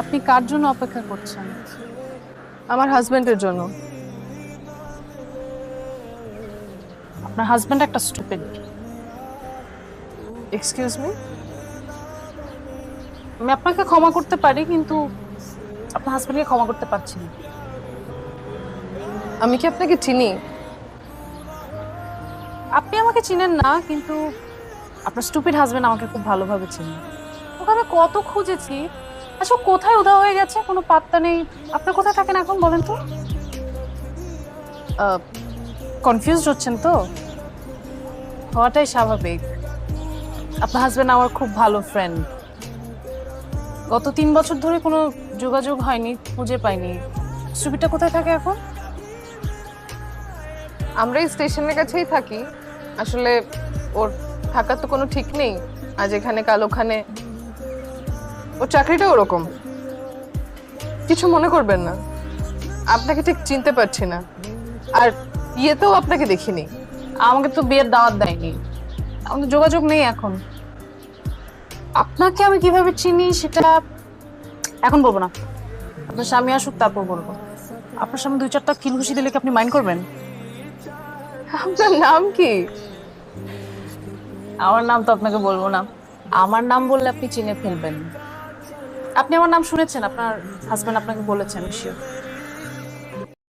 আপনি কার জন্য অপেক্ষা করছেন? আমার হাজবেন্ডের জন্য। আপনার হাজবেন্ড একটা স্টুপিড। Excuse me? আমি আপনাকে ক্ষমা করতে পারি, কিন্তু আপনার হাজবেন্ডকে ক্ষমা করতে পারছি না। আমি কি আপনাকে চিনি? আপনি আমাকে চিনেন না, কিন্তু আপনার স্টুপিড হাজবেন্ড আমাকে খুব ভালোভাবে চিনেন। ওকে আমি কত খুঁজেছি। আচ্ছা, ও কোথায় উধাও হয়ে গেছে, কোনো পাত্তা নেই। আপনি কোথায় থাকেন এখন বলেন তো? কনফিউজড হচ্ছেন তো? হওয়াটাই স্বাভাবিক। আপনার হাজবেন্ড আমার খুব ভালো ফ্রেন্ড। গত 3 বছর ধরে কোনো যোগাযোগ হয়নি, খুঁজে পাইনি। স্টুপিডটা কোথায় থাকে এখন? আমরা এই স্টেশনের কাছেই থাকি। আসলে ওর থাকার তো কোনো ঠিক নেই, আজ এখানে কাল ওখানে। ওর চাকরিটা ওরকম। কিছু মনে করবেন না, আপনাকে ঠিক চিনতে পারছি না। আর ইয়েতেও আপনাকে দেখিনি। আমাকে তো বিয়ের দাওয়াত দেয়নি, আমাদের যোগাযোগ নেই এখন। আপনাকে আমি কিভাবে চিনি সেটা এখন বলবো না। আপনার স্বামী আসুক, তারপর বলবো। আপনার স্বামী 2-4টা কিল ঘুষি দিলে কি আপনি মাইন্ড করবেন? আপনার নাম কি? আমার নাম তো আপনাকে বলবো না। আমার নাম বললে আপনি চিনে ফেলবেন। আপনি আমার নাম শুনেছেন, আপনার হাজবেন্ড আপনাকে বলেছেন শিওর।